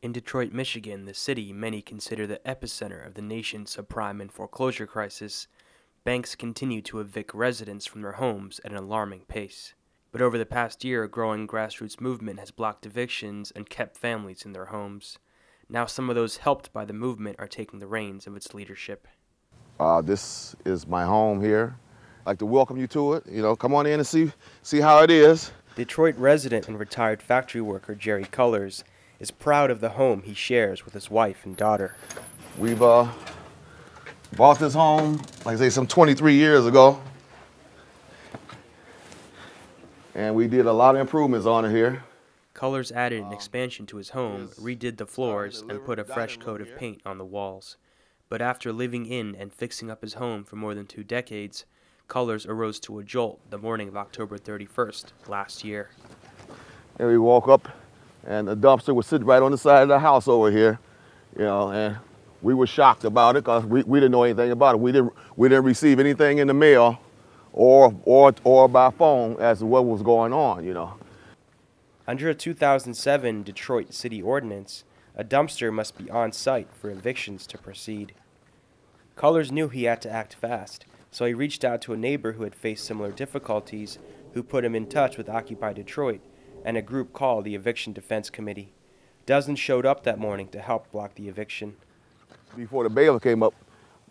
In Detroit, Michigan, the city many consider the epicenter of the nation's subprime and foreclosure crisis, banks continue to evict residents from their homes at an alarming pace. But over the past year, a growing grassroots movement has blocked evictions and kept families in their homes. Now some of those helped by the movement are taking the reins of its leadership. This is my home here. I'd like to welcome you to it. Come on in and see how it is. Detroit resident and retired factory worker Jerry Cullors is proud of the home he shares with his wife and daughter. We've bought this home, like I say, some 23 years ago. And we did a lot of improvements on it here. Cullors added an expansion to his home, redid the floors, and put a fresh coat of paint on the walls. But after living in and fixing up his home for more than 2 decades, Cullors arose to a jolt the morning of October 31st last year. And we woke up, and the dumpster was sitting right on the side of the house over here, and we were shocked about it because we didn't know anything about it. We didn't receive anything in the mail or by phone as to what was going on, Under a 2007 Detroit city ordinance, a dumpster must be on site for evictions to proceed. Cullors knew he had to act fast, so he reached out to a neighbor who had faced similar difficulties, who put him in touch with Occupy Detroit and a group called the Eviction Defense Committee. Dozens showed up that morning to help block the eviction. Before the bailiff came up,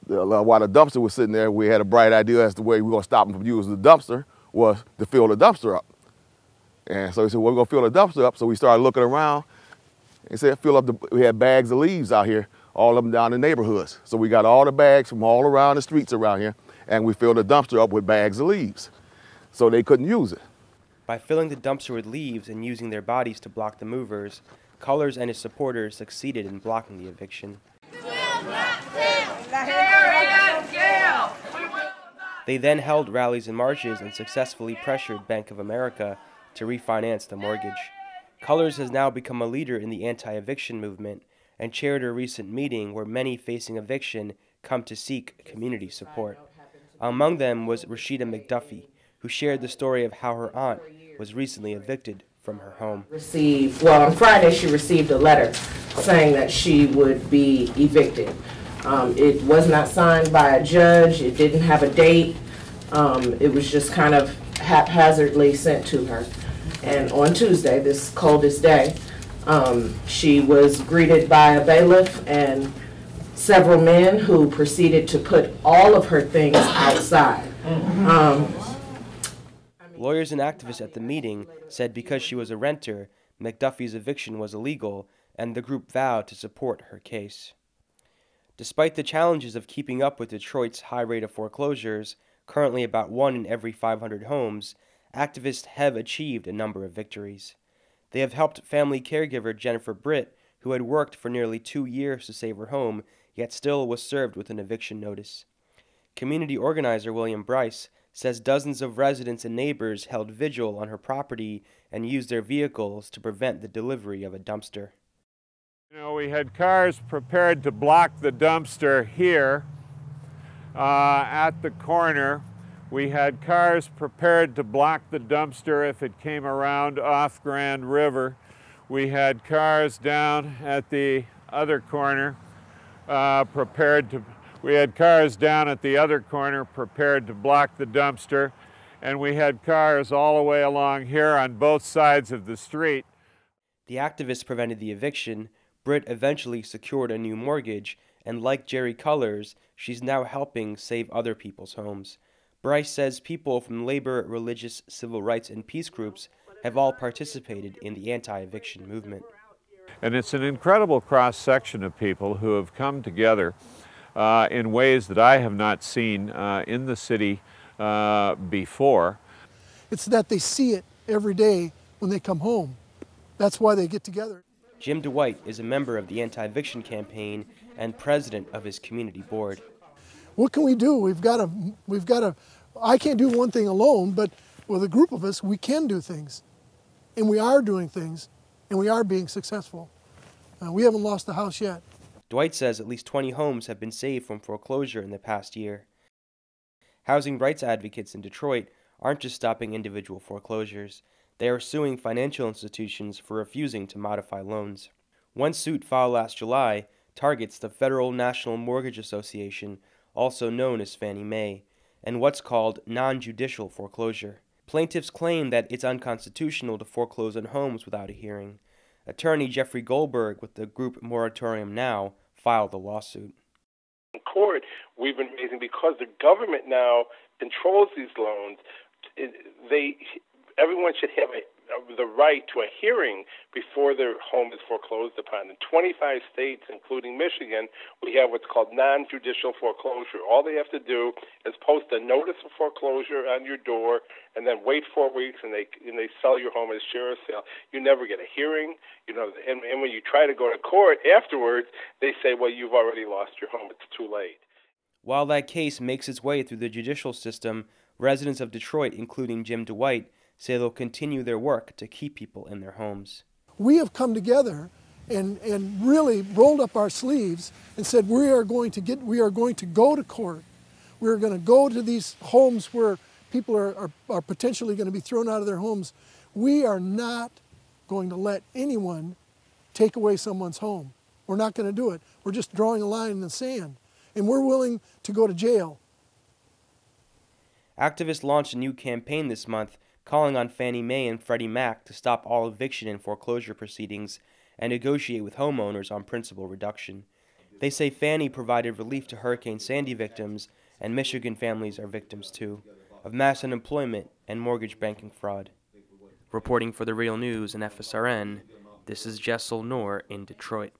while the dumpster was sitting there, we had a bright idea as to way we were going to stop them from using the dumpster was to fill the dumpster up. And so he said, well, we're going to fill the dumpster up. So we started looking around and said, we had bags of leaves out here, all of them down in the neighborhoods. So we got all the bags from all around the streets around here, and we filled the dumpster up with bags of leaves. So they couldn't use it. By filling the dumpster with leaves and using their bodies to block the movers, Cullors and his supporters succeeded in blocking the eviction. They then held rallies and marches and successfully pressured Bank of America to refinance the mortgage. Cullors has now become a leader in the anti-eviction movement and chaired a recent meeting where many facing eviction come to seek community support. Among them was Rashida McDuffie, who shared the story of how her aunt was recently evicted from her home. On Friday she received a letter saying that she would be evicted. It was not signed by a judge. It didn't have a date. It was just kind of haphazardly sent to her. And on Tuesday, this coldest day, she was greeted by a bailiff and several men who proceeded to put all of her things outside. Lawyers and activists at the meeting said because she was a renter, McDuffie's eviction was illegal, and the group vowed to support her case. Despite the challenges of keeping up with Detroit's high rate of foreclosures, currently about 1 in every 500 homes, activists have achieved a number of victories. They have helped family caregiver Jennifer Britt, who had worked for nearly 2 years to save her home, yet still was served with an eviction notice. Community organizer William Bryce says dozens of residents and neighbors held vigil on her property and used their vehicles to prevent the delivery of a dumpster. We had cars prepared to block the dumpster here at the corner. We had cars prepared to block the dumpster if it came around off Grand River. We had cars down at the other corner we had cars down at the other corner prepared to block the dumpster, and we had cars all the way along here on both sides of the street. The activists prevented the eviction. Britt eventually secured a new mortgage, and like Jerry Cullors, she's now helping save other people's homes. Bryce says people from labor, religious, civil rights, and peace groups have all participated in the anti-eviction movement. And it's an incredible cross-section of people who have come together in ways that I have not seen in the city before. It's that they see it every day when they come home. That's why they get together. Jim DeWhite is a member of the anti-eviction campaign and president of his community board. What can we do? We've got to, I can't do one thing alone, but with a group of us, we can do things. And we are doing things, and we are being successful. We haven't lost the house yet. Dwight says at least 20 homes have been saved from foreclosure in the past year. Housing rights advocates in Detroit aren't just stopping individual foreclosures. They are suing financial institutions for refusing to modify loans. One suit filed last July targets the Federal National Mortgage Association, also known as Fannie Mae, and what's called non-judicial foreclosure. Plaintiffs claim that it's unconstitutional to foreclose on homes without a hearing. Attorney Jeffrey Goldberg with the group Moratorium Now filed the lawsuit. In court, we've been raising, because the government now controls these loans, everyone should have the right to a hearing before their home is foreclosed upon. In 25 states, including Michigan, we have what's called non-judicial foreclosure. All they have to do is post a notice of foreclosure on your door and then wait 4 weeks, and they sell your home as share sale. You never get a hearing, and when you try to go to court afterwards, they say, well, you've already lost your home. It's too late. While that case makes its way through the judicial system, residents of Detroit, including Jim DeWhite, say they'll continue their work to keep people in their homes. We have come together and really rolled up our sleeves and said we are going to go to court. We're going to go to these homes where people are potentially going to be thrown out of their homes. We are not going to let anyone take away someone's home. We're not going to do it. We're just drawing a line in the sand. And we're willing to go to jail. Activists launched a new campaign this month calling on Fannie Mae and Freddie Mac to stop all eviction and foreclosure proceedings and negotiate with homeowners on principal reduction. They say Fannie provided relief to Hurricane Sandy victims, and Michigan families are victims too, of mass unemployment and mortgage banking fraud. Reporting for The Real News and FSRN, this is Jessel Noor in Detroit.